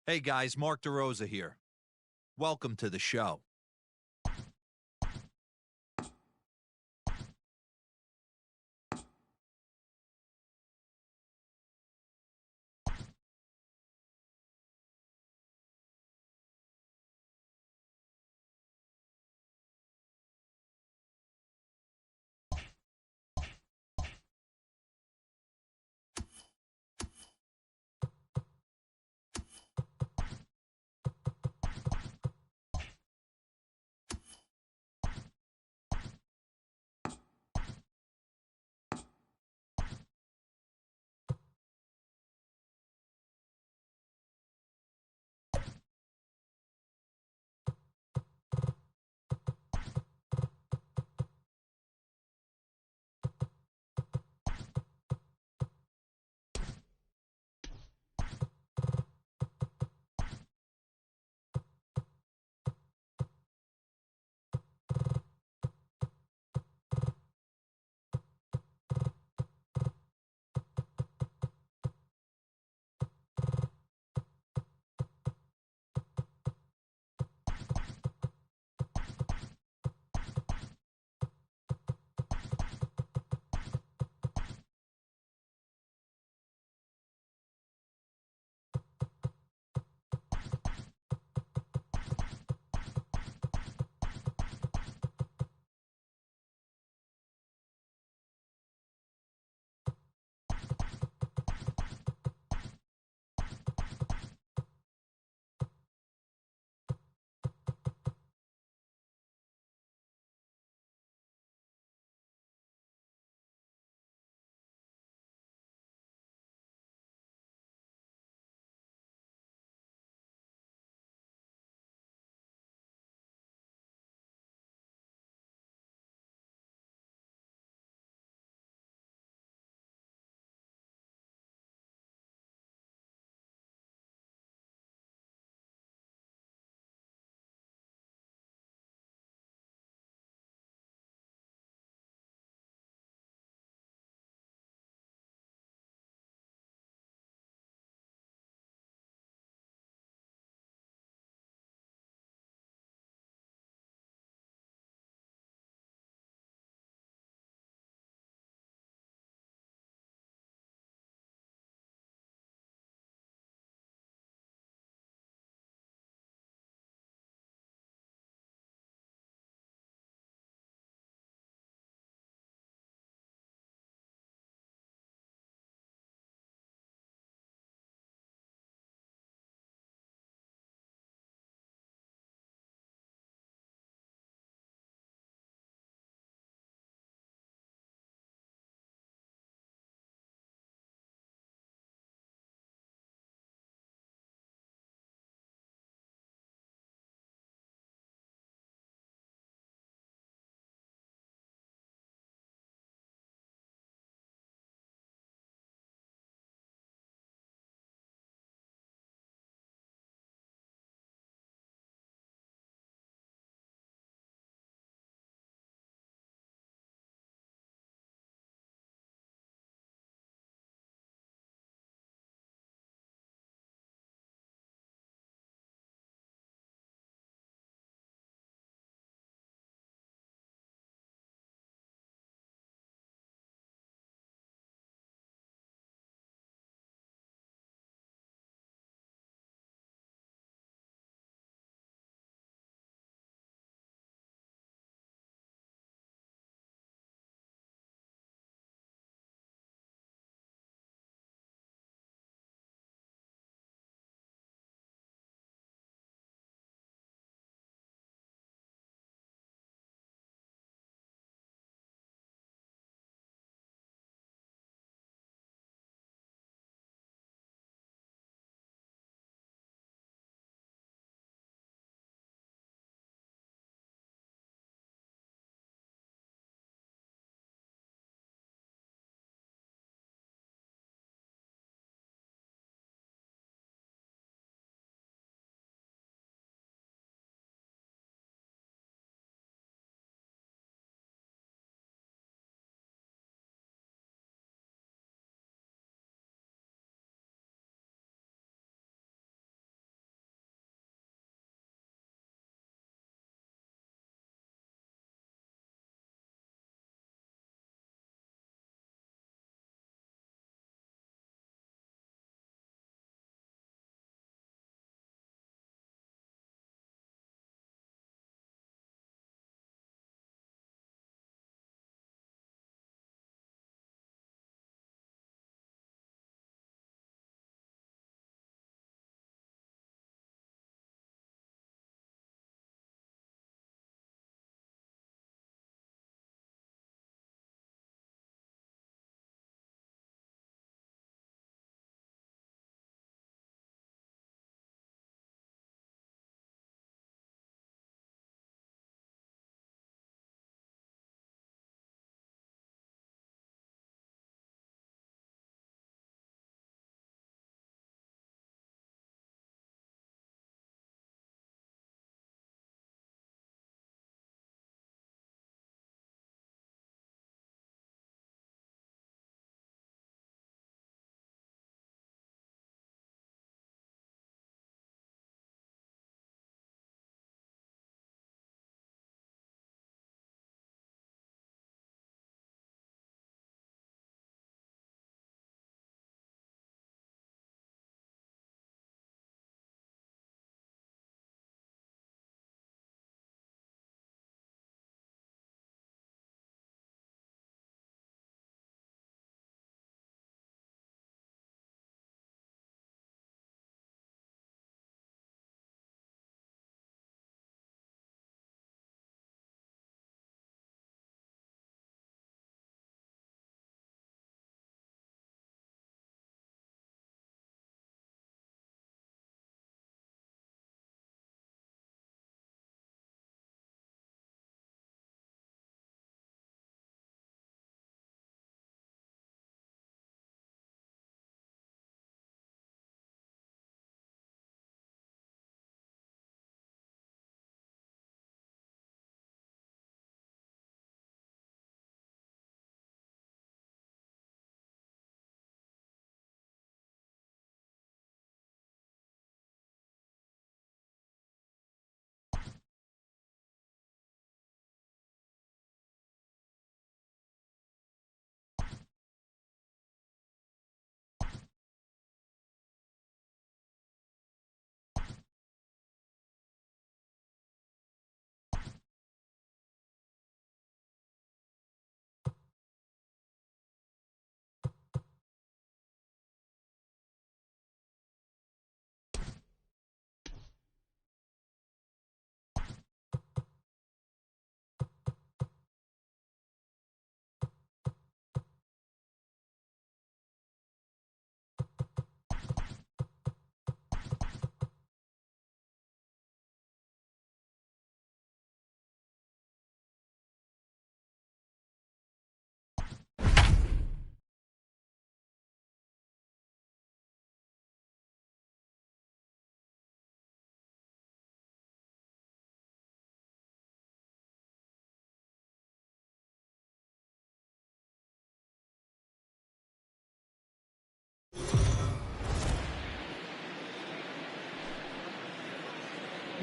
Hey guys, Mark DeRosa here. Welcome to the show.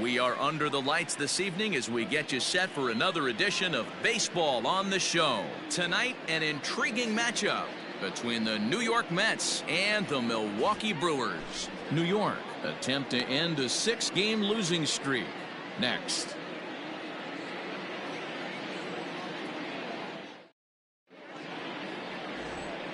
We are under the lights this evening as we get you set for another edition of Baseball on the Show. Tonight, an intriguing matchup between the New York Mets and the Milwaukee Brewers. New York attempt to end a 6-game losing streak. Next.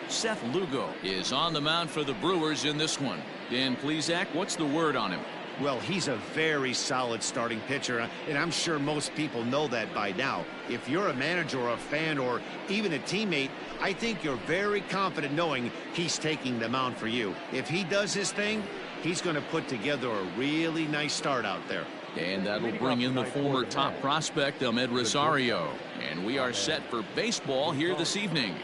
Seth Lugo is on the mound for the Brewers in this one. Dan Plesac, what's the word on him? Well, he's a very solid starting pitcher, and I'm sure most people know that by now. If you're a manager or a fan or even a teammate, I think you're very confident knowing he's taking the mound for you. If he does his thing, he's going to put together a really nice start out there. And that'll bring in the former top prospect, Ahmed Rosario. And we are set for baseball here this evening.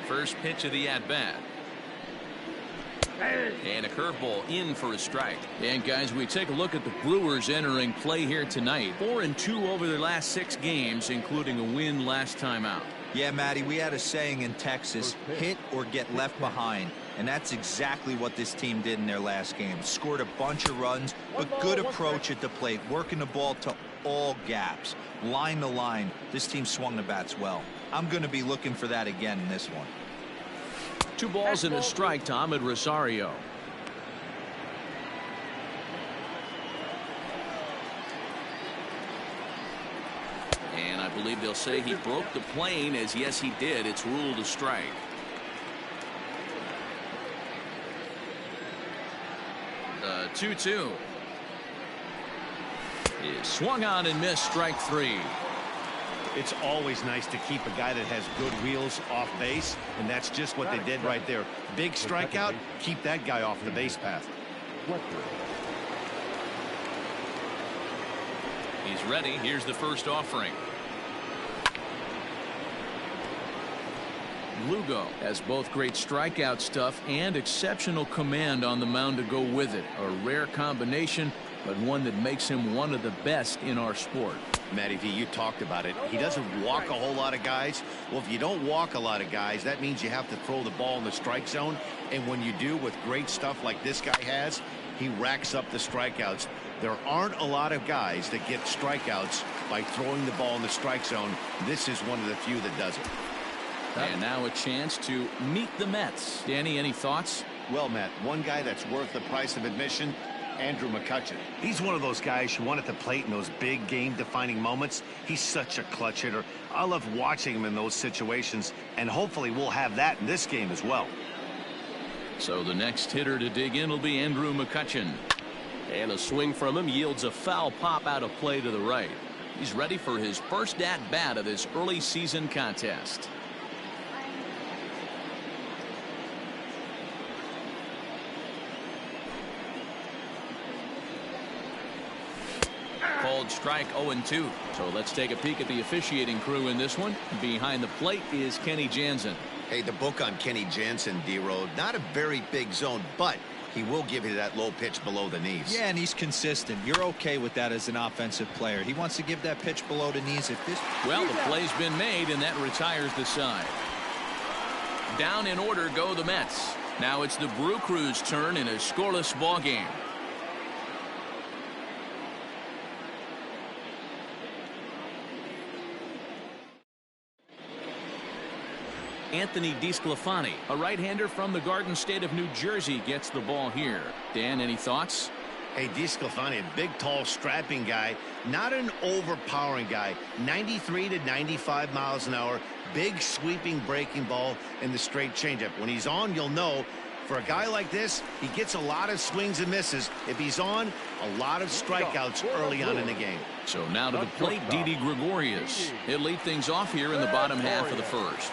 First pitch of the at-bat. And a curveball in for a strike. And guys, we take a look at the Brewers entering play here tonight. 4-2 over their last 6 games, including a win last time out. Yeah, Matty, we had a saying in Texas, hit or get left behind. And that's exactly what this team did in their last game. Scored a bunch of runs, but good approach at the plate, working the ball to all gaps. Line to line, this team swung the bats well. I'm going to be looking for that again in this one. 2 balls and a strike to Ahmed Rosario. And I believe they'll say he broke the plane, as yes he did. It's ruled a strike. The 2-2 is swung on and missed, strike 3. It's always nice to keep a guy that has good wheels off base, and that's just what they did right there. Big strikeout, keep that guy off the base path. He's ready. Here's the first offering. Lugo has both great strikeout stuff and exceptional command on the mound to go with it. A rare combination, but one that makes him one of the best in our sport. Matty V, you talked about it. He doesn't walk a whole lot of guys. Well, if you don't walk a lot of guys, that means you have to throw the ball in the strike zone. And when you do, with great stuff like this guy has, he racks up the strikeouts. There aren't a lot of guys that get strikeouts by throwing the ball in the strike zone. This is one of the few that does it. And now a chance to meet the Mets. Danny, any thoughts? Well, Matt, one guy that's worth the price of admission, Andrew Mccutchen. He's one of those guys you want at the plate in those big game-defining moments. He's such a clutch hitter. I love watching him in those situations, and hopefully we'll have that in this game as well. So the next hitter to dig in will be Andrew Mccutchen. And a swing from him yields a foul pop out of play to the right. He's ready for his first at-bat of this early season contest. Called strike 0-2. So let's take a peek at the officiating crew in this one. Behind the plate is Kenny Jansen. Hey, the book on Kenny Jansen, D-Road, not a very big zone, but he will give you that low pitch below the knees. Yeah, and he's consistent. You're okay with that as an offensive player. He wants to give that pitch below the knees. If this... Well, the play's been made, and that retires the side. Down in order go the Mets. Now it's the Brew Crew's turn in a scoreless ball game. Anthony DeSclafani, a right-hander from the Garden State of New Jersey, gets the ball here. Dan, any thoughts? Hey, DeSclafani, a big, tall, strapping guy, not an overpowering guy. 93 to 95 miles an hour, big, sweeping breaking ball, and the straight changeup. When he's on, you'll know. For a guy like this, he gets a lot of swings and misses. If he's on, a lot of strikeouts early on in the game. So now to the plate, Didi Gregorius. He'll lead things off here in the bottom half of the first.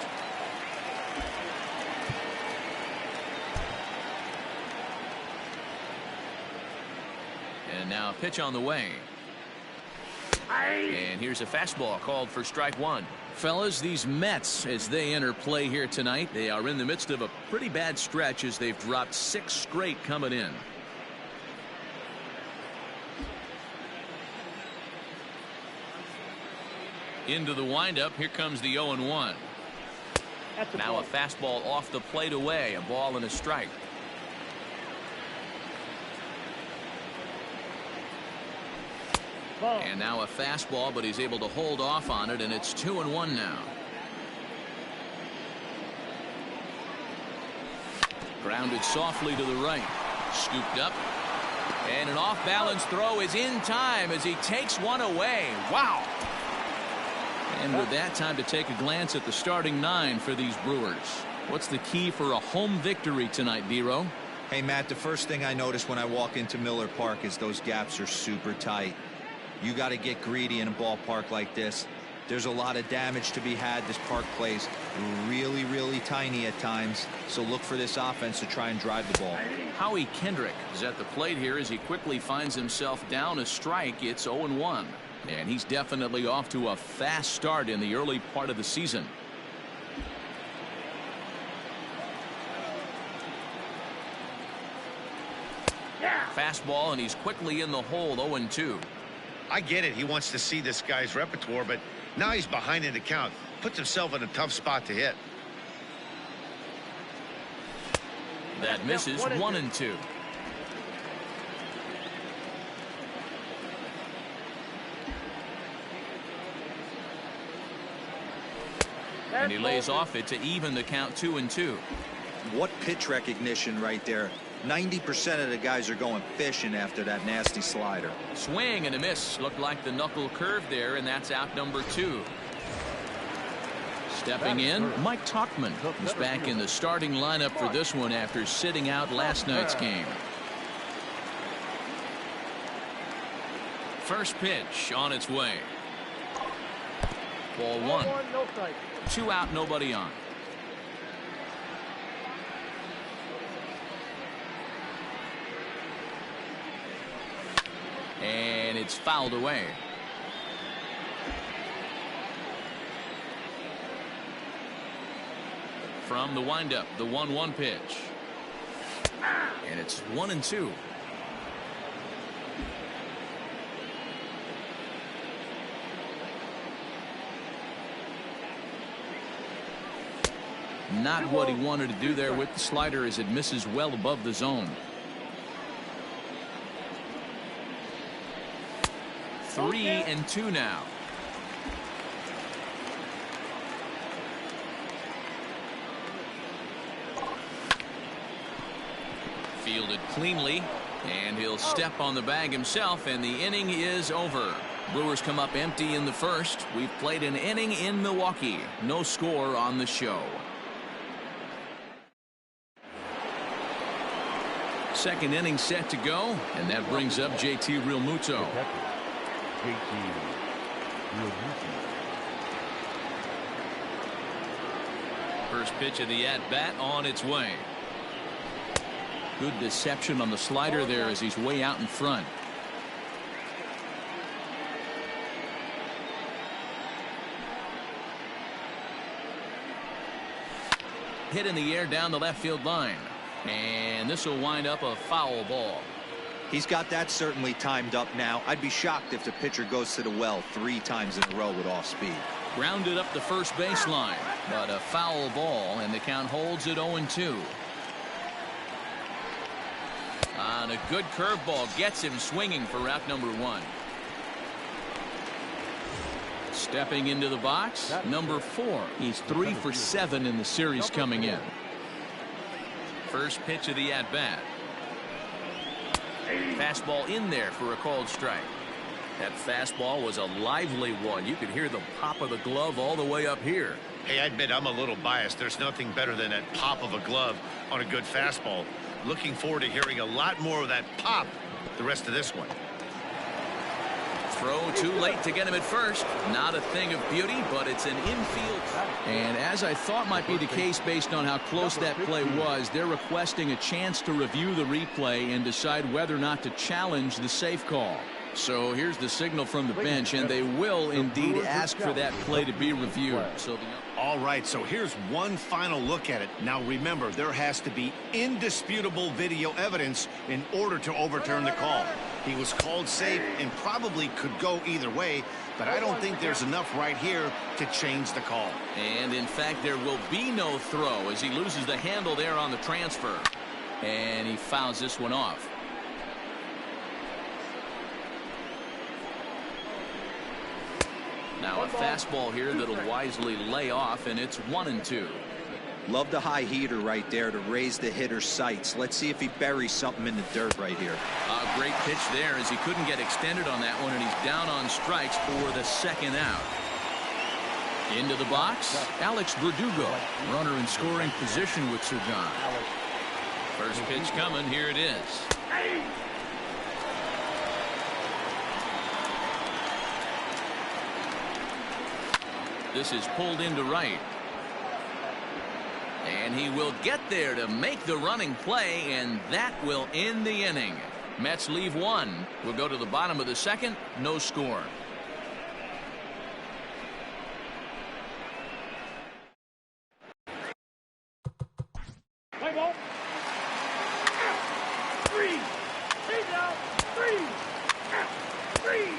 And now a pitch on the way. And here's a fastball called for strike 1. Fellas, these Mets, as they enter play here tonight, they are in the midst of a pretty bad stretch as they've dropped 6 straight coming in. Into the windup, here comes the 0-1. Now a fastball off the plate away, a ball and a strike. And now a fastball, but he's able to hold off on it, and it's 2-1 now. Grounded softly to the right. Scooped up. And an off-balance throw is in time as he takes one away. Wow. And with that, time to take a glance at the starting nine for these Brewers. What's the key for a home victory tonight, Vero? Hey, Matt, the first thing I notice when I walk into Miller Park is those gaps are super tight. You got to get greedy in a ballpark like this. There's a lot of damage to be had. This park plays really, really tiny at times. So look for this offense to try and drive the ball. Howie Kendrick is at the plate here as he quickly finds himself down a strike. It's 0-1. And he's definitely off to a fast start in the early part of the season. Fastball, and he's quickly in the hole. 0-2. I get it. He wants to see this guy's repertoire, but now he's behind in the count. Puts himself in a tough spot to hit. That misses. 1-2. And he lays off it to even the count. 2-2. What pitch recognition right there. 90% of the guys are going fishing after that nasty slider. Swing and a miss. Looked like the knuckle curve there, and that's out number 2. Stepping in, Mike Tauchman, who's back in the starting lineup for this one after sitting out last night's game. First pitch on its way. Ball 1. 2 out, nobody on. And it's fouled away. From the windup, the 1-1 pitch. And it's 1-2. Not what he wanted to do there with the slider as it misses well above the zone. 3-2 now. Fielded cleanly, and he'll step on the bag himself, and the inning is over. Brewers come up empty in the first. We've played an inning in Milwaukee. No score on the show. Second inning set to go, and that brings up JT Realmuto. First pitch of the at-bat on its way. Good deception on the slider there as he's way out in front. Hit in the air down the left field line. And this will wind up a foul ball. He's got that certainly timed up now. I'd be shocked if the pitcher goes to the well 3 times in a row with off speed. Grounded up the first baseline, but a foul ball, and the count holds at 0-2. On a good curveball, gets him swinging for out number 1. Stepping into the box, number 4. He's 3 for 7 in the series coming in. First pitch of the at-bat. Fastball in there for a called strike. That fastball was a lively one. You could hear the pop of the glove all the way up here. Hey, I admit I'm a little biased. There's nothing better than that pop of a glove on a good fastball. Looking forward to hearing a lot more of that pop the rest of this one. Throw too late to get him at first. Not a thing of beauty, but it's an infield. And as I thought might be the case based on how close that play was, they're requesting a chance to review the replay and decide whether or not to challenge the safe call. So here's the signal from the bench, and they will indeed ask for that play to be reviewed. So All right, so here's one final look at it. Now remember, there has to be indisputable video evidence in order to overturn the call. He was called safe and probably could go either way, but I don't think there's enough right here to change the call. And in fact, there will be no throw as he loses the handle there on the transfer. And he fouls this one off. Now a fastball here that'll wisely lay off, and it's 1-2. Love the high heater right there to raise the hitter's sights. Let's see if he buries something in the dirt right here. A great pitch there as he couldn't get extended on that one, and he's down on strikes for the second out. Into the box, Alex Verdugo, runner in scoring position with Sir John. First pitch coming, here it is. This is pulled into right. And he will get there to make the running play, and that will end the inning. Mets leave one. We'll go to the bottom of the second. No score. Play ball. Three. Three.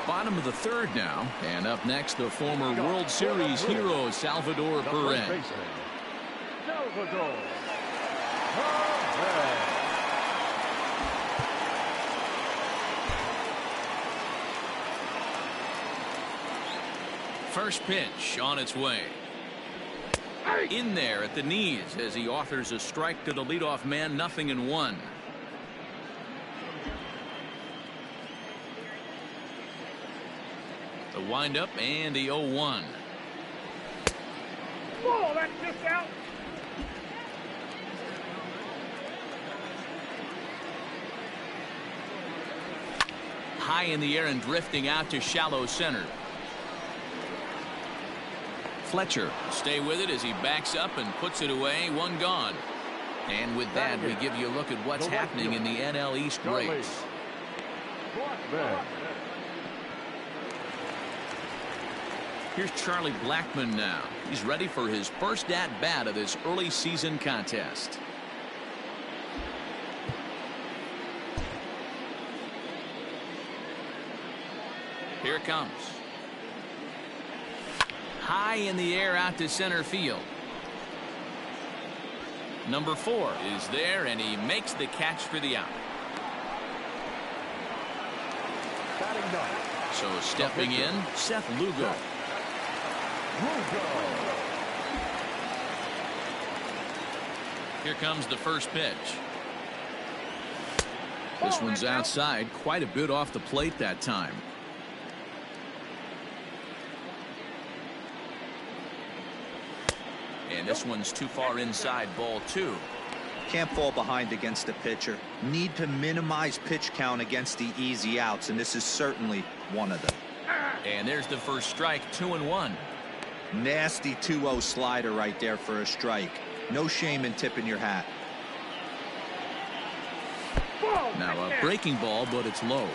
Bottom of the third now, and up next the former World Series hero Salvador Perez. First pitch on its way. In there at the knees as he offers a strike to the leadoff man. 0-1. The windup and the 0-1. Whoa, that's just out. High in the air and drifting out to shallow center. Fletcher stay with it as he backs up and puts it away. One gone. And with that, we give you a look at what's happening in the NL East race. Here's Charlie Blackmon now. He's ready for his first at-bat of this early season contest. Here it comes. High in the air out to center field. Number 4 is there, and he makes the catch for the out. So stepping in, Seth Lugo. Here comes the first pitch. This one's outside, quite a bit off the plate that time. And this one's too far inside, ball 2. Can't fall behind against the pitcher. Need to minimize pitch count against the easy outs, and this is certainly one of them. And there's the first strike. 2-1. Nasty 2-0 slider right there for a strike. No shame in tipping your hat. Now a breaking ball, but it's low.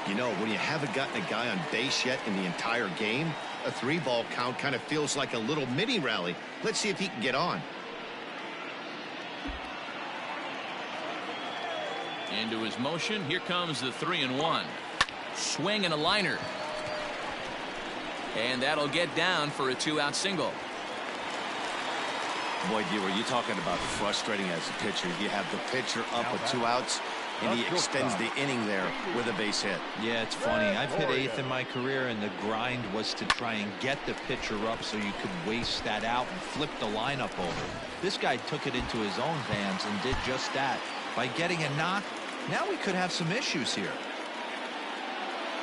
You know, when you haven't gotten a guy on base yet in the entire game, a 3-ball count kind of feels like a little mini rally. Let's see if he can get on. Into his motion. Here comes the 3-1. Swing and a liner. And that'll get down for a 2-out single. Boy, Brewer, you're talking about frustrating as a pitcher. You have the pitcher up with 2 outs, and he extends the inning there with a base hit. Yeah, it's funny. I've hit 8th in my career, and the grind was to try and get the pitcher up so you could waste that out and flip the lineup over. This guy took it into his own hands and did just that. By getting a knock, now we could have some issues here.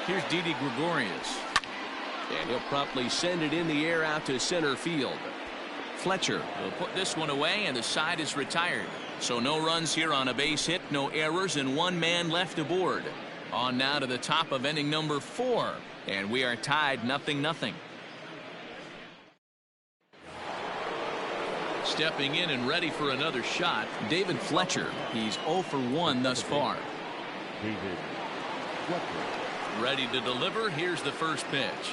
Here's Didi Gregorius. And he'll promptly send it in the air out to center field. Fletcher will put this one away, and the side is retired. So no runs here on a base hit, no errors, and 1 man left aboard. On now to the top of inning number 4, and we are tied 0-0. Stepping in and ready for another shot, David Fletcher. He's 0 for 1 thus far. Ready to deliver. Here's the first pitch.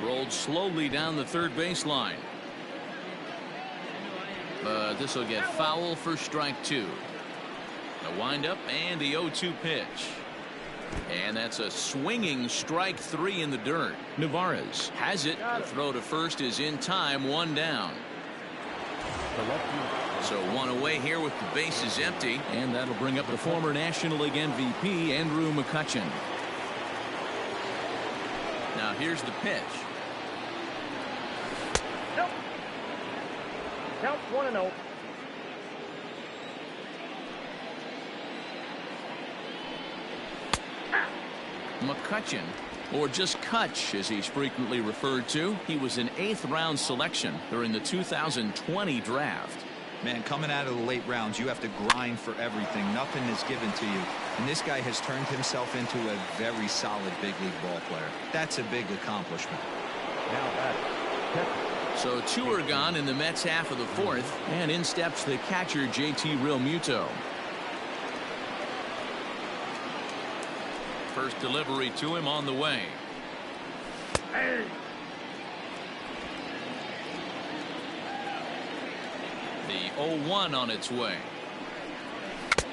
Rolled slowly down the third baseline. But this will get foul for strike two. A windup and the 0-2 pitch. And that's a swinging strike three in the dirt. Navarez has it. The throw to first is in time, one down. So one away here with the bases empty. And that'll bring up the former National League MVP, Andrew Mccutchen. Now here's the pitch. Nope. Count 1-0. Mccutchen, or just Cutch as he's frequently referred to. He was an 8th round selection during the 2020 draft. Man, coming out of the late rounds, you have to grind for everything. Nothing is given to you. And this guy has turned himself into a very solid big league ball player. That's a big accomplishment. So two are gone in the Mets half of the fourth, and in steps the catcher JT Realmuto. First delivery to him on the way. Hey. The 0-1 on its way.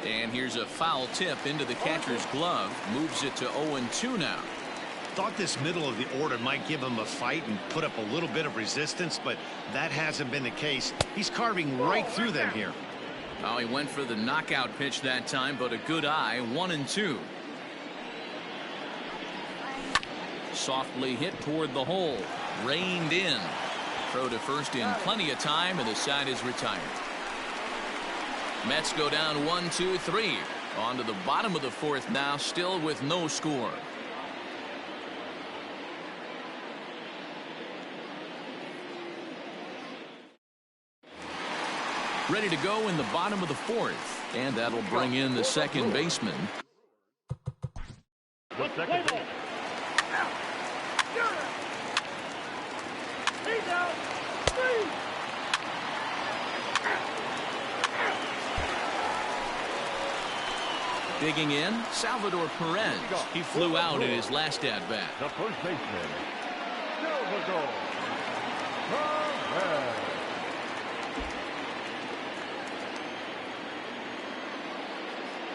And here's a foul tip into the catcher's glove. Moves it to 0-2 now. Thought this middle of the order might give him a fight and put up a little bit of resistance, but that hasn't been the case. He's carving right through them here. Oh, he went for the knockout pitch that time, but a good eye. 1-2. Softly hit toward the hole. Reined in. Throw to first in plenty of time, and the side is retired. Mets go down 1-2-3. On to the bottom of the fourth now, still with no score. Ready to go in the bottom of the fourth, and that'll bring in the second baseman. The second ball. He's out. Three. Digging in, Salvador Perez. He flew out in his last at-bat. The first baseman, Salvador Perez.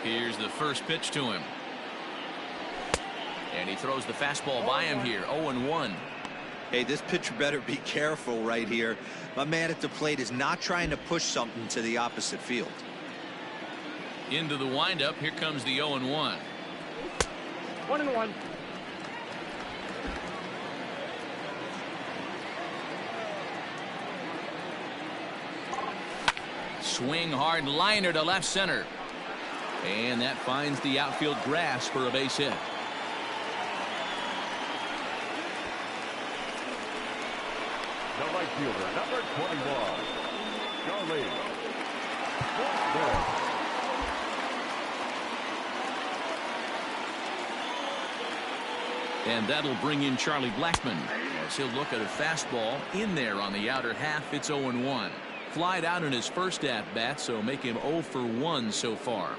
Here's the first pitch to him. And he throws the fastball by him here. 0-1. Hey, this pitcher better be careful right here. My man at the plate is not trying to push something to the opposite field. Into the windup. Here comes the 0-1. 1-1. Swing hard liner to left center. And that finds the outfield grass for a base hit. The right fielder, number 21, Charlie. And that'll bring in Charlie Blackmon as he'll look at a fastball in there on the outer half. It's 0-1. Flied out in his first at-bat, so make him 0 for 1 so far.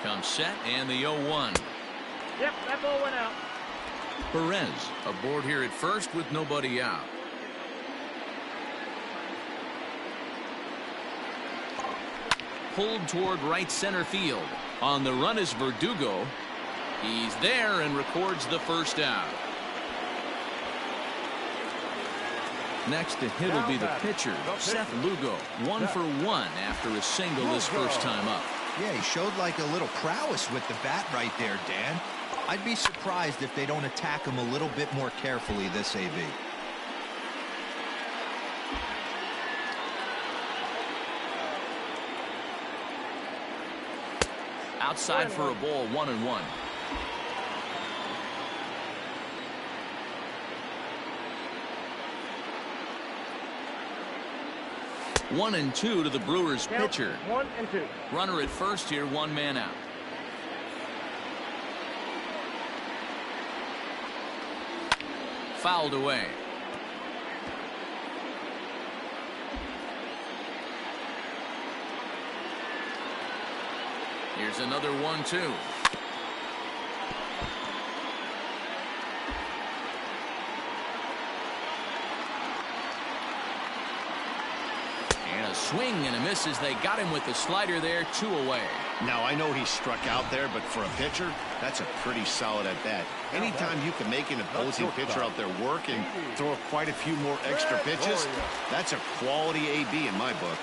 Comes set and the 0-1. Yep, that ball went out. Perez aboard here at first with nobody out. Pulled toward right center field. On the run is Verdugo. He's there and records the first out. Next to hit will be the pitcher, Seth Lugo. 1 for 1 after a single his first time up. Yeah, he showed like a little prowess with the bat right there, Dan. I'd be surprised if they don't attack him a little bit more carefully this AB. Outside for a ball, 1-1. One and two to the Brewers pitcher. 1-2. Runner at first here, one man out. Fouled away. Here's another 1-2. And a swing and a miss as they got him with the slider there, 2 away. Now, I know he struck out there, but for a pitcher, that's a pretty solid at bat. Anytime you can make an opposing pitcher out there work and throw quite a few more extra pitches, that's a quality AB in my book.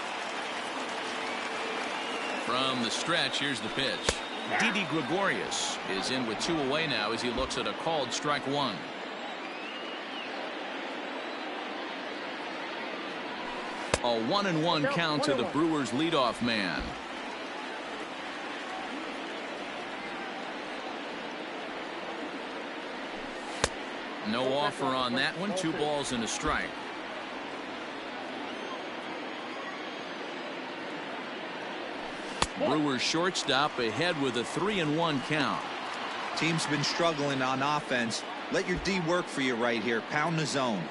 From the stretch, here's the pitch. Didi Gregorius is in with 2 away now as he looks at a called strike 1. A 1-1 count to the Brewers leadoff man. No offer on that one. 2 balls and a strike. Brewers shortstop ahead with a 3-1 count. Team's been struggling on offense. Let your D work for you right here. Pound the zone.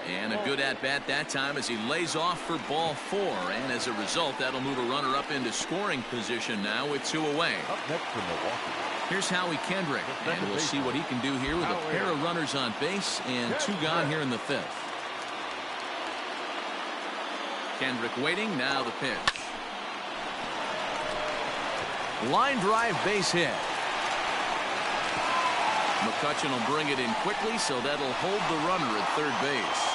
And a good at-bat that time as he lays off for ball 4. And as a result, that'll move a runner up into scoring position now with 2 away. Up next for Milwaukee. Here's Howie Kendrick. And we'll see what he can do here with a pair of runners on base and 2 gone here in the 5th. Kendrick waiting. Now the pitch. Line drive, base hit. Mccutchen will bring it in quickly, so that'll hold the runner at third base.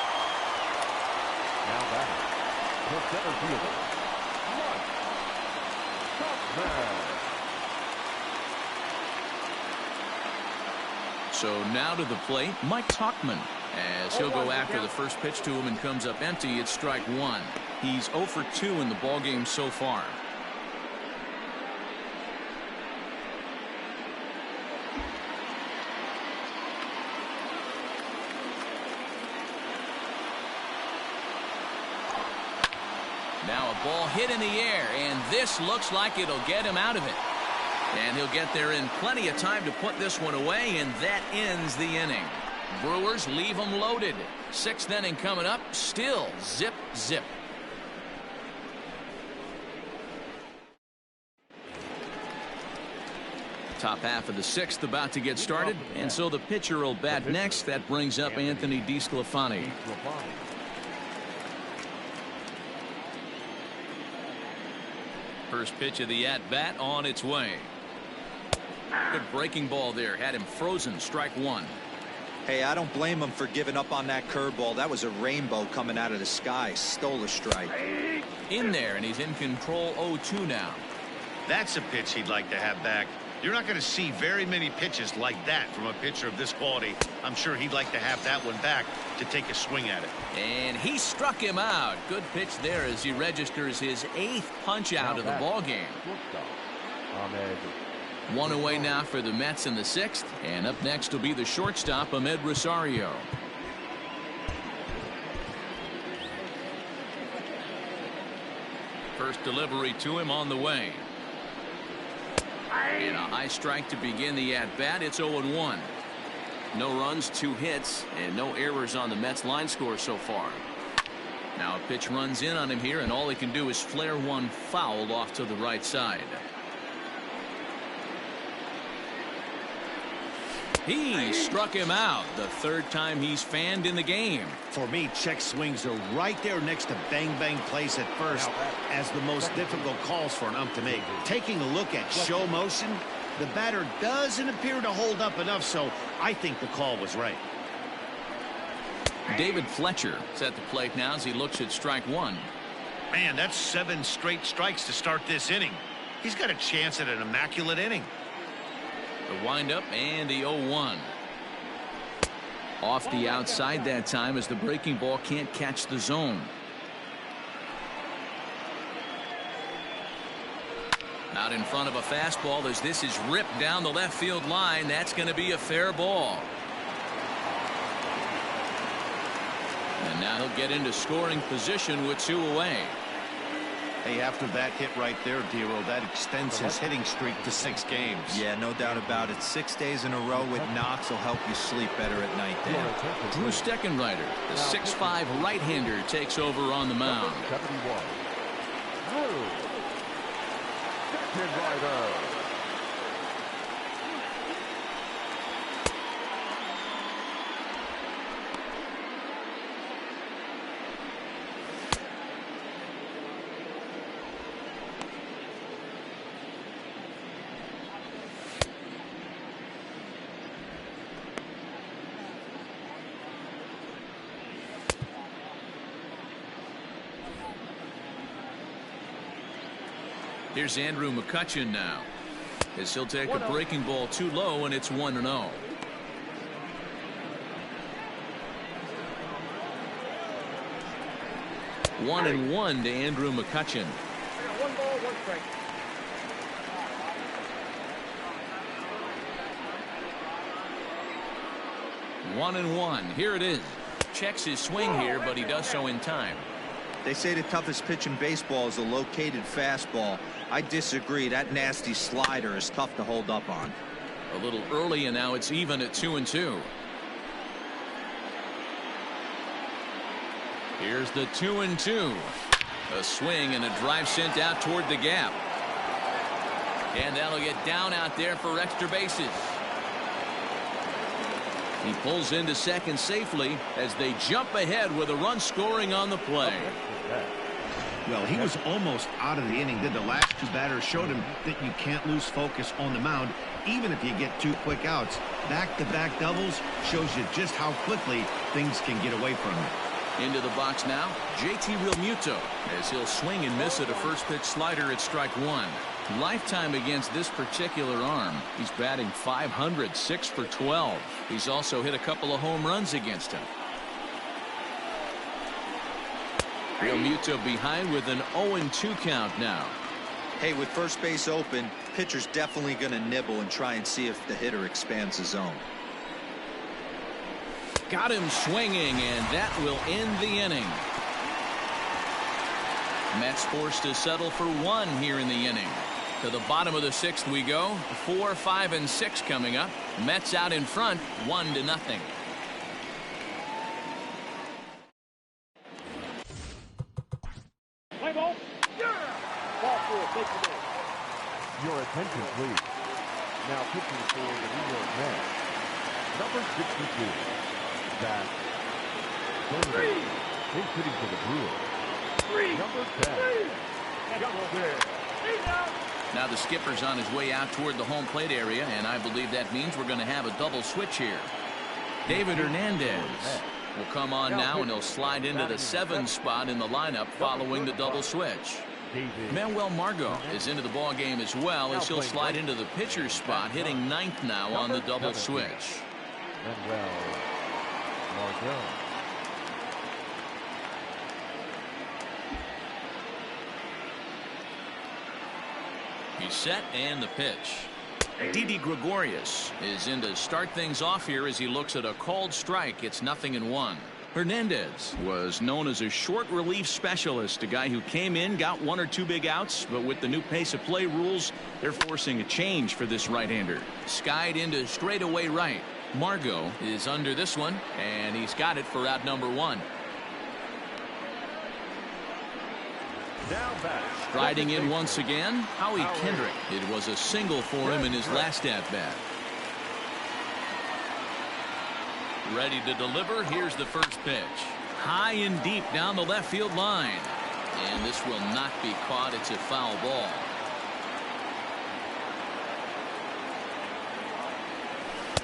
Now batter, the center fielder, Mike Tuchman. So now to the plate, Mike Tuchman, as he'll go after the first pitch to him and comes up empty. It's strike 1. He's 0 for 2 in the ballgame so far. Now a ball hit in the air, and this looks like it'll get him out of it. And he'll get there in plenty of time to put this one away, and that ends the inning. Brewers leave them loaded. 6th inning coming up, still zip, zip. Top half of the 6th about to get started, and so the pitcher will bat next. That brings up Anthony DeSclafani. First pitch of the at-bat on its way. Good breaking ball there. Had him frozen. Strike 1. Hey, I don't blame him for giving up on that curveball. That was a rainbow coming out of the sky. Stole a strike. In there, and he's in control 0-2 now. That's a pitch he'd like to have back. You're not going to see very many pitches like that from a pitcher of this quality. I'm sure he'd like to have that one back to take a swing at it. And he struck him out. Good pitch there as he registers his 8th punch out of the ball game. 1 away now for the Mets in the 6th, and up next will be the shortstop Amed Rosario. First delivery to him on the way. And a high strike to begin the at-bat. It's 0-1. No runs, 2 hits, and no errors on the Mets line score so far. Now a pitch runs in on him here, and all he can do is flare one foul off to the right side. He struck him out, the 3rd time he's fanned in the game. For me, check swings are right there next to bang-bang plays at first as the most difficult calls for an ump to make. Taking a look at show motion, the batter doesn't appear to hold up enough, so I think the call was right. David Fletcher is at the plate now as he looks at strike 1. Man, that's 7 straight strikes to start this inning. He's got a chance at an immaculate inning. The windup and the 0-1. Off the outside that time as the breaking ball can't catch the zone. Out in front of a fastball as this is ripped down the left field line. That's going to be a fair ball. And now he'll get into scoring position with 2 away. Hey, after that hit right there, Dero, that extends his hitting streak to 6 games. Yeah, no doubt about it. 6 days in a row with knocks will help you sleep better at night, Dan. Drew Steckenrider, the 6'5" right-hander, takes over on the mound. Drew. Second rider. Here's Andrew Mccutchen now, as he'll take a breaking ball too low, and it's 1-0. 1-1 to Andrew Mccutchen. 1 ball, 1 strike. One and one. Here it is. Checks his swing here, but he does so in time. They say the toughest pitch in baseball is a located fastball. I disagree. That nasty slider is tough to hold up on. A little early, and now it's even at 2-2. Here's the 2-2. A swing and a drive sent out toward the gap. And that'll get down out there for extra bases. He pulls into second safely as they jump ahead with a run scoring on the play. Well, he was almost out of the inning. The last two batters showed him that you can't lose focus on the mound, even if you get 2 quick outs. Back-to-back doubles shows you just how quickly things can get away from you. Into the box now, JT Realmuto, as he'll swing and miss at a first pitch slider at strike 1. Lifetime against this particular arm, he's batting .500, 6 for 12. He's also hit a couple of home runs against him. Realmuto behind with an 0-2 count now. Hey, with first base open, pitcher's definitely going to nibble and try and see if the hitter expands the zone. Got him swinging, and that will end the inning. Mets forced to settle for 1 here in the inning. To the bottom of the 6th we go. 4, 5, and 6 coming up. Mets out in front, 1-0. Play ball. Ball 4, take the ball. Your attention, please. Now pitching for the New York Mets, number 62, Zach Three. He's hitting for the Brewers. Number 10. Now the skipper's on his way out toward the home plate area, and I believe that means we're going to have a double switch here. David Hernandez will come on now, and he'll slide into the 7 spot in the lineup following the double switch. Manuel Margot is into the ball game as well, as he'll slide into the pitcher's spot, hitting 9th now on the double switch. Manuel Margot. He's set, and the pitch. Didi Gregorius is in to start things off here as he looks at a called strike. It's 0-1. Hernandez was known as a short relief specialist, a guy who came in, got 1 or 2 big outs, but with the new pace of play rules, they're forcing a change for this right-hander. Skied into straightaway right. Margot is under this one, and he's got it for out number 1. Riding in once again, Howie Kendrick. It was a single for him in his last at-bat. Ready to deliver. Here's the first pitch. High and deep down the left field line. And this will not be caught. It's a foul ball.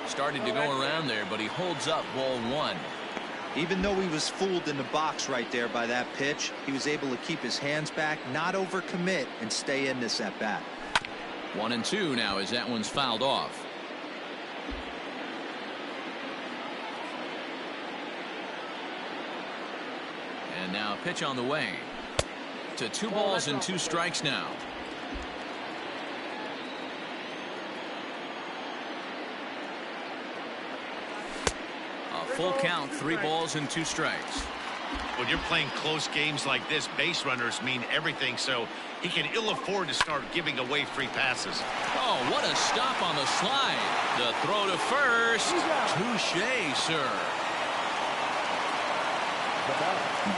Started to go around there, but he holds up ball 1. Even though he was fooled in the box right there by that pitch, he was able to keep his hands back, not overcommit, and stay in this at bat. 1-2 now as that one's fouled off. And now a pitch on the way. To 2 balls and 2 strikes now. Full count, 3 balls and 2 strikes. When you're playing close games like this, base runners mean everything, so he can ill afford to start giving away free passes. Oh, what a stop on the slide. The throw to first. Touche, sir.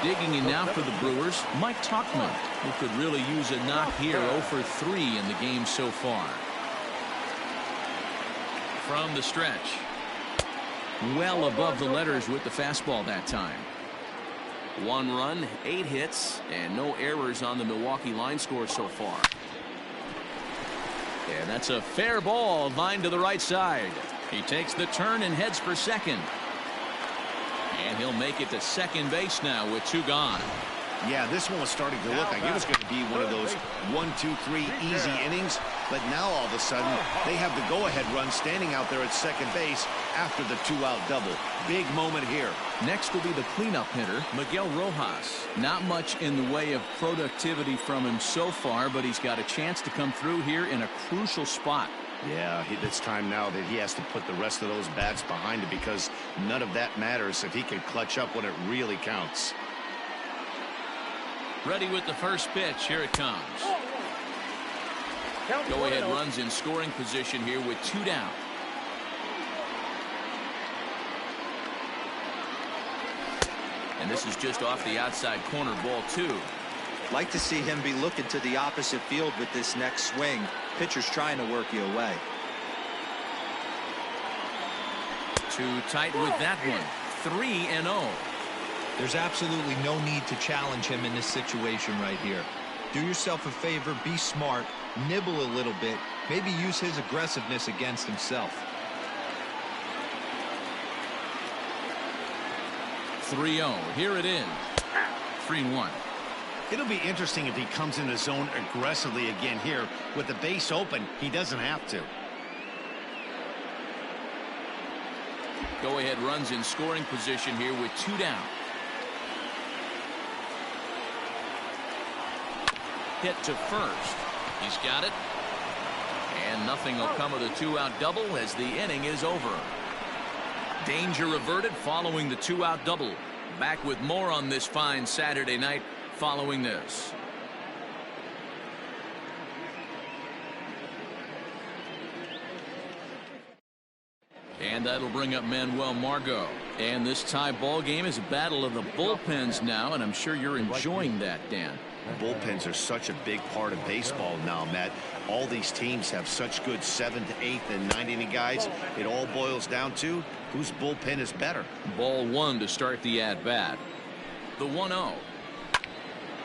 Digging in now for the Brewers, Mike Tuckman, who could really use a knock here. 0 for 3 in the game so far. From the stretch. Well above the letters with the fastball that time. 1 run, 8 hits, and no errors on the Milwaukee line score so far. And that's a fair ball, lined to the right side. He takes the turn and heads for second. And he'll make it to second base now with 2 gone. Yeah, this one was starting to look like it was going to be one of those 1, 2, 3 easy innings. But now all of a sudden, they have the go-ahead run standing out there at second base after the 2-out double. Big moment here. Next will be the cleanup hitter, Miguel Rojas. Not much in the way of productivity from him so far, but he's got a chance to come through here in a crucial spot. Yeah, it's time now that he has to put the rest of those bats behind him, because none of that matters if he can clutch up when it really counts. Ready with the first pitch. Here it comes. Go-ahead runs in scoring position here with 2 down. And this is just off the outside corner, ball 2. Like to see him be looking to the opposite field with this next swing. Pitcher's trying to work you away. Too tight with that one. 3-0. There's absolutely no need to challenge him in this situation right here. Do yourself a favor, be smart, nibble a little bit, maybe use his aggressiveness against himself. 3-0. Here it is. 3-1. It'll be interesting if he comes in the zone aggressively again here. With the base open, he doesn't have to. Go-ahead runs in scoring position here with 2 down. Hit to first. He's got it. And nothing will come of the 2-out double as the inning is over. Danger averted following the 2-out double. Back with more on this fine Saturday night following this. And that'll bring up Manuel Margot. And this tie ball game is a battle of the bullpens now, and I'm sure you're enjoying that, Dan. Bullpens are such a big part of baseball now, Matt. All these teams have such good 7th, 8th, and 9th inning guys. It all boils down to whose bullpen is better. Ball 1 to start the at-bat. The 1-0.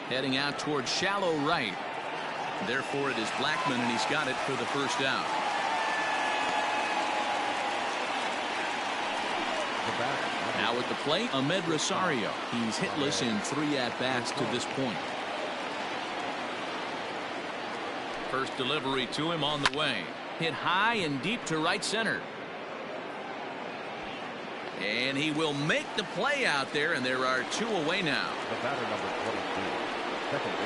Heading out towards shallow right. Therefore, it is Blackmon, and he's got it for the first out. Now at the plate, Ahmed Rosario. He's hitless in 3 at-bats to this point. First delivery to him on the way. Hit high and deep to right center. And he will make the play out there, and there are 2 away now.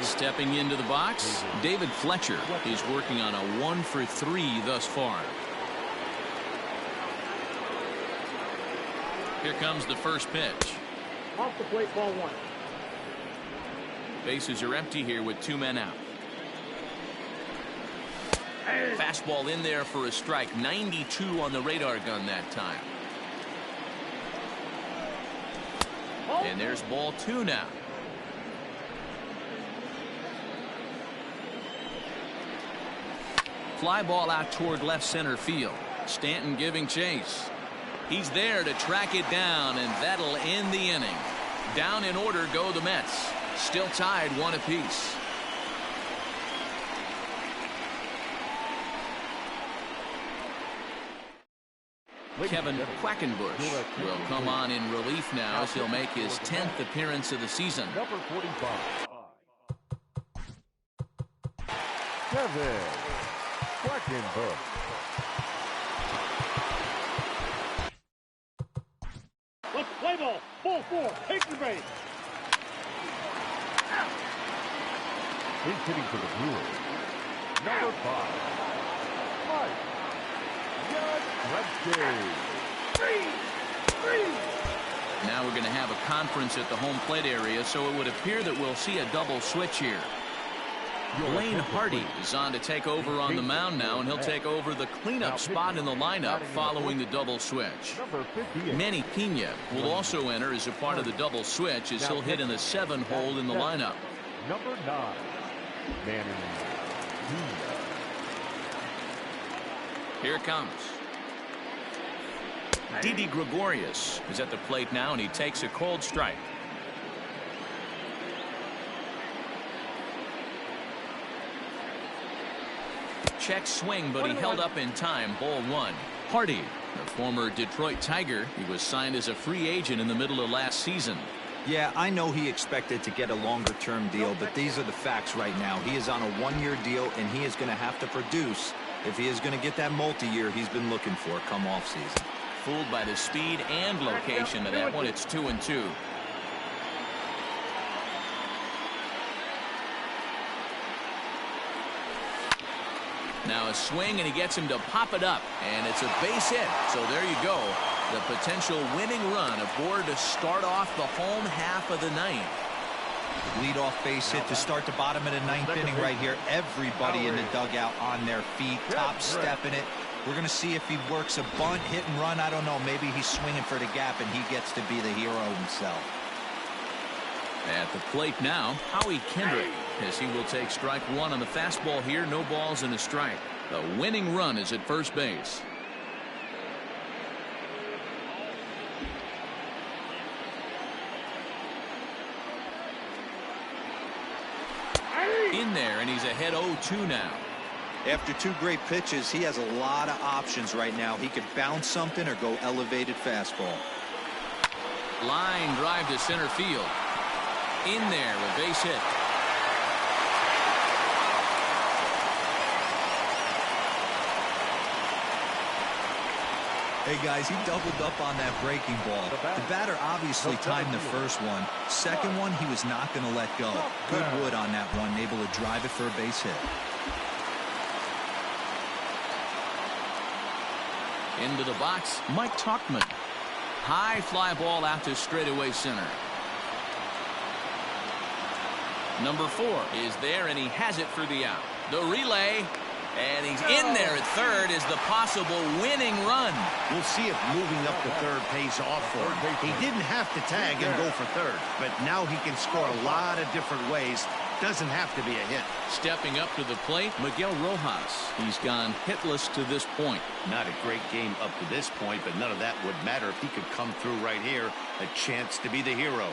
Stepping into the box, David Fletcher. He's working on a 1 for 3 thus far. Here comes the first pitch. Off the plate, ball 1. Bases are empty here with 2 men out. Fastball in there for a strike. 92 on the radar gun that time. And there's ball 2 now. Fly ball out toward left center field. Stanton giving chase. He's there to track it down, and that'll end the inning. Down in order go the Mets. Still tied 1 apiece. Kevin Quackenbush will come on in relief now as he'll make his 10th appearance of the season. Number 45. Kevin Quackenbush. Let's play ball. Ball 4. Take the base. He's hitting for the Brewers. Number 5. Mike. Now we're going to have a conference at the home plate area, so it would appear that we'll see a double switch here. Blaine Hardy is on to take over on the mound now, and he'll take over the cleanup spot in the lineup following the double switch. Manny Pena will also enter as a part of the double switch as he'll hit in the 7 hole in the lineup. Number 9, Manny Pena. Here it comes. Didi Gregorius is at the plate now, and he takes a cold strike. Check swing, but he held up in time. Ball 1. Hardy, the former Detroit Tiger, he was signed as a free agent in the middle of last season. Yeah, I know he expected to get a longer-term deal, but these are the facts right now. He is on a 1-year deal, and he is going to have to produce if he is going to get that multi-year he's been looking for come off-season. Fooled by the speed and location of that one. It's 2-2. Now a swing, and he gets him to pop it up, and it's a base hit. So there you go. The potential winning run aboard to start off the home half of the 9th. Lead-off base hit to start the bottom of the 9th inning right here. Everybody in the dugout on their feet, top stepping it. We're going to see if he works a bunt, hit and run. I don't know. Maybe he's swinging for the gap, and he gets to be the hero himself. At the plate now, Howie Kendrick, as he will take strike 1 on the fastball here. No balls and a strike. The winning run is at first base. In there, and he's ahead 0-2 now. After 2 great pitches, he has a lot of options right now. He could bounce something or go elevated fastball. Line drive to center field. In there, a base hit. Hey, guys, he doubled up on that breaking ball. The batter obviously timed the first one. Second one, he was not going to let go. Good wood on that one, able to drive it for a base hit. Into the box, Mike Tauchman. High fly ball out to straightaway center. Number 4 is there, and he has it for the out. The relay, and he's in there at third is the possible winning run. We'll see if moving up to third pays off for him. He didn't have to tag and go for third, but now he can score a lot of different ways. Doesn't have to be a hit. Stepping up to the plate, Miguel Rojas. He's gone hitless to this point. Not a great game up to this point, but none of that would matter if he could come through right here. A chance to be the hero.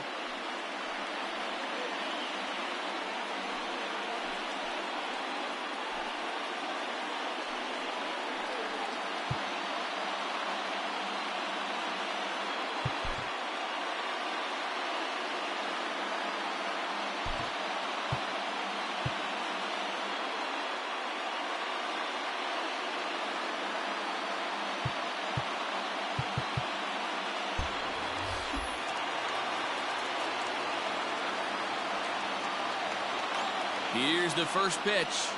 Here's the first pitch.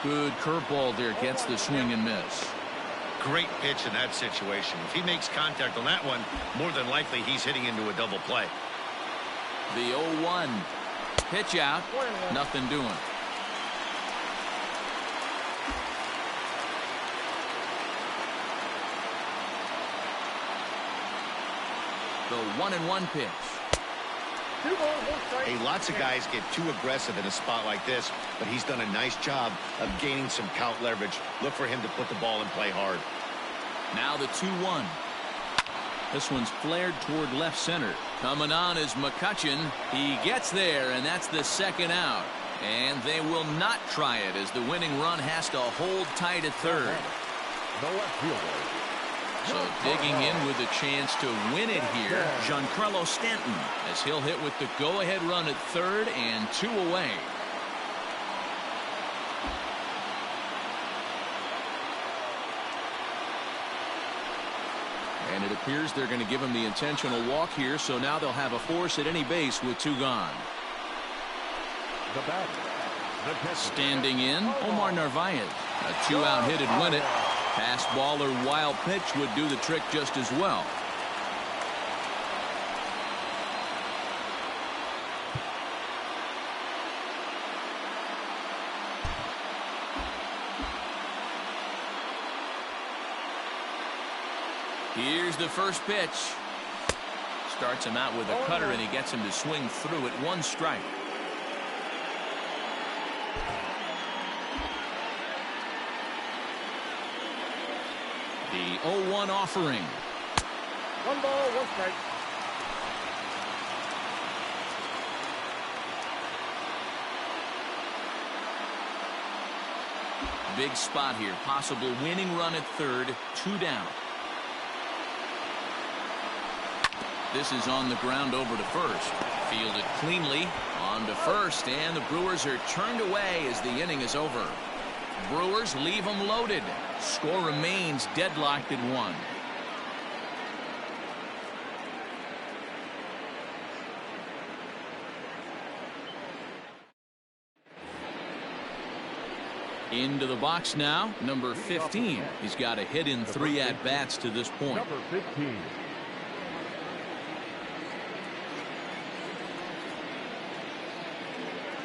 Good curveball there, gets the swing and miss. Great pitch in that situation. If he makes contact on that one, more than likely he's hitting into a double play. The 0-1 pitch out, nothing doing. The 1-1 pitch. Hey, lots of guys get too aggressive in a spot like this, but he's done a nice job of gaining some count leverage. Look for him to put the ball in play hard. Now the 2-1. This one's flared toward left center. Coming on is Mccutchen. He gets there, and that's the second out. And they will not try it as the winning run has to hold tight at third. No left fielder. So digging in with a chance to win it here, Giancarlo Stanton, as he'll hit with the go-ahead run at third and 2 away. And it appears they're going to give him the intentional walk here, so now they'll have a force at any base with 2 gone. The batter. Standing in, Omar Narvaez. A 2-out hit would win it. Fastball or wild pitch would do the trick just as well. Here's the first pitch. Starts him out with a cutter, and he gets him to swing through it. 1 strike. The 0-1 offering. 1 ball, 1 strike. Big spot here. Possible winning run at third. 2 down. This is on the ground over to first. Fielded cleanly on to first, and the Brewers are turned away as the inning is over. Brewers leave them loaded. Score remains deadlocked at 1. Into the box now, number 15. He's got a hit in 3 at-bats to this point. Number 15.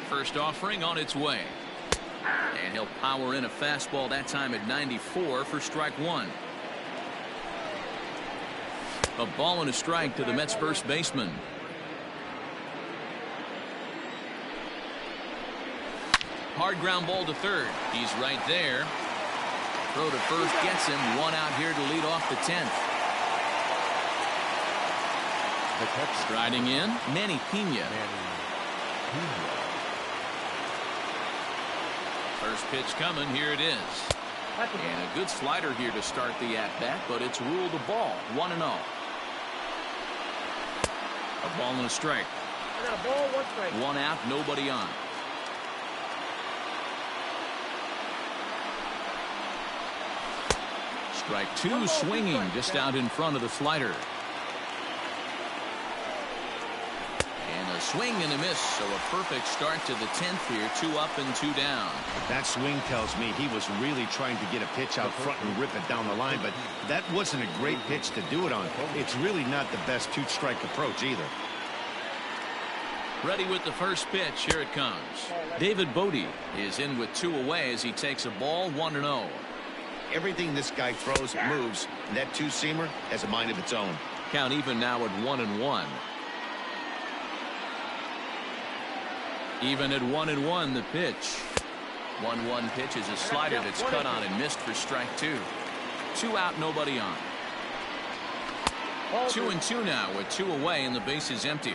First offering on its way. And he'll power in a fastball that time at 94 for strike 1. A ball and a strike to the Mets first baseman. Hard ground ball to third. He's right there. Throw to first gets him. 1 out here to lead off the 10th. Striding in, Manny Pena. First pitch coming. Here it is. And a good slider here to start the at-bat, but it's ruled a ball. 1-0. A ball and a strike. I got a ball, 1 strike. 1 out, nobody on. Strike 2, swinging just out in front of the slider. And a swing and a miss, so a perfect start to the 10th here. 2 up and 2 down. That swing tells me he was really trying to get a pitch out front and rip it down the line, but that wasn't a great pitch to do it on. It's really not the best 2-strike approach either. Ready with the first pitch. Here it comes. David Bodie is in with 2 away as he takes a ball. 1-0. Everything this guy throws moves, and that 2-seamer has a mind of its own. Count even now at 1-1. Even at 1-1, the pitch. 1-1 pitch is a slider that's cut on and missed for strike 2. 2 out, nobody on. 2-2 now with 2 away and the base is empty.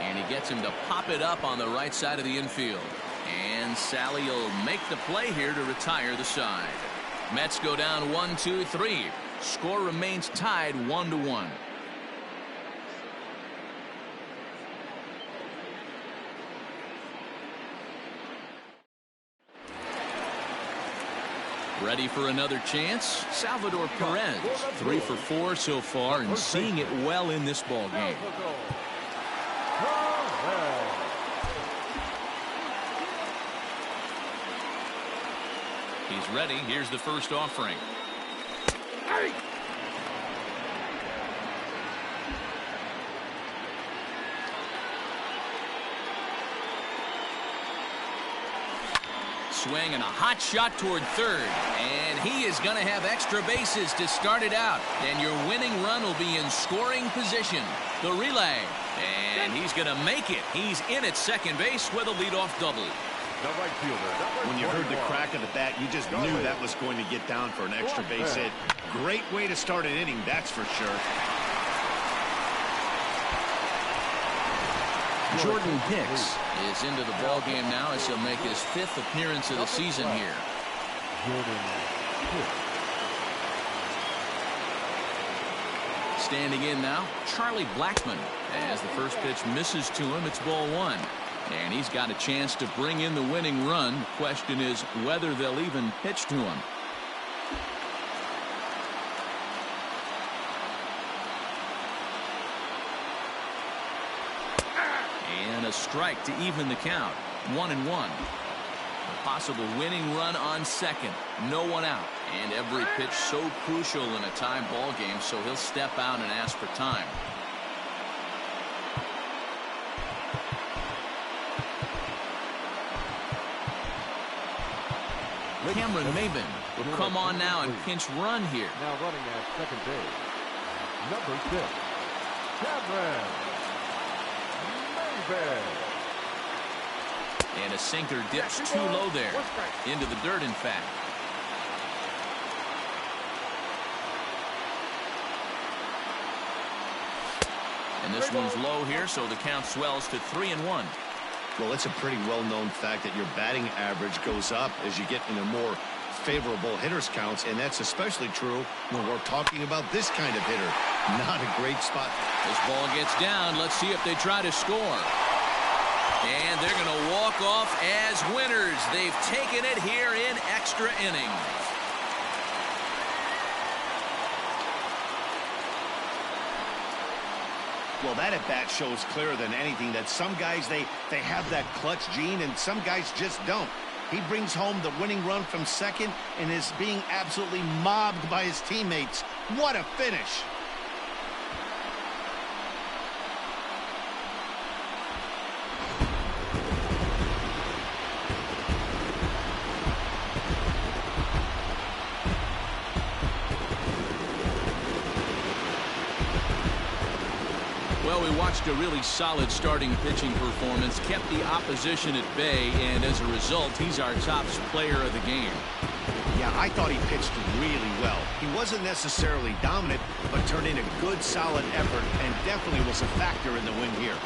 And he gets him to pop it up on the right side of the infield. And Sally will make the play here to retire the side. Mets go down 1-2-3. Score remains tied 1-1. Ready for another chance? Salvador Perez, 3 for 4 so far and seeing it well in this ball game. He's ready. Here's the first offering. Swing and a hot shot toward third. And he is going to have extra bases to start it out. And your winning run will be in scoring position. The relay. And he's going to make it. He's in at second base with a leadoff double. The right fielder. When you heard the crack of the bat, you just knew that was going to get down for an extra base hit. Great way to start an inning, that's for sure. Jordan Hicks is into the ball game now as he'll make his 5th appearance of the season here. Standing in now, Charlie Blackmon. As the first pitch misses to him, it's ball 1. And he's got a chance to bring in the winning run. The question is whether they'll even pitch to him. And a strike to even the count. 1-1. A possible winning run on second. No one out. And every pitch so crucial in a tie ball game, so he'll step out and ask for time. Cameron Maben will come on now and pinch run here. Now running at second base, number 6, Cameron Maben. And a sinker dips too low there. Into the dirt, in fact. And this one's low here, so the count swells to 3-1. Well, it's a pretty well-known fact that your batting average goes up as you get into more favorable hitters counts, and that's especially true when we're talking about this kind of hitter. Not a great spot. This ball gets down. Let's see if they try to score. And they're going to walk off as winners. They've taken it here in extra innings. Well, that at-bat shows clearer than anything that some guys, they have that clutch gene, and some guys just don't. He brings home the winning run from second and is being absolutely mobbed by his teammates. What a finish. Well, we watched a really solid starting pitching performance, kept the opposition at bay, and as a result, he's our top player of the game. Yeah, I thought he pitched really well. He wasn't necessarily dominant, but turned in a good, solid effort and definitely was a factor in the win here.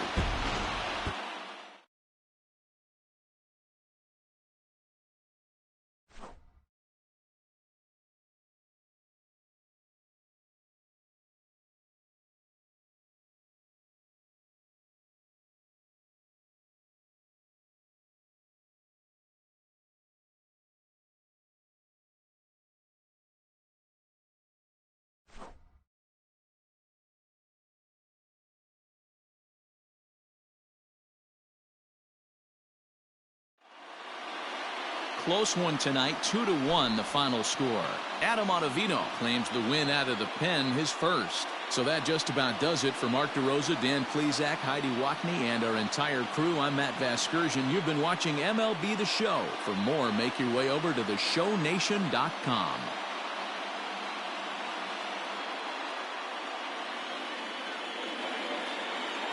Close one tonight, 2-1 the final score. Adam Ottavino claims the win out of the pen, his first. So that just about does it for Mark DeRosa, Dan Plesac, Heidi Watney, and our entire crew. I'm Matt Vasgersian. You've been watching MLB The Show. For more, make your way over to theshownation.com.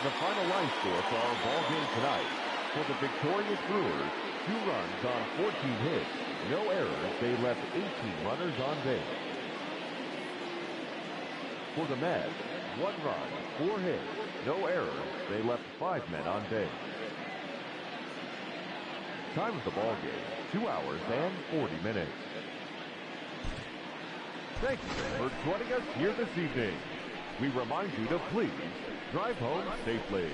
The final line score for our ball game tonight. For the victorious Brewers, 2 runs on 14 hits, no errors. They left 18 runners on base. For the Mets, 1 run, 4 hits, no errors. They left 5 men on base. Time of the ball game, 2 hours and 40 minutes. Thank you for joining us here this evening. We remind you to please drive home safely.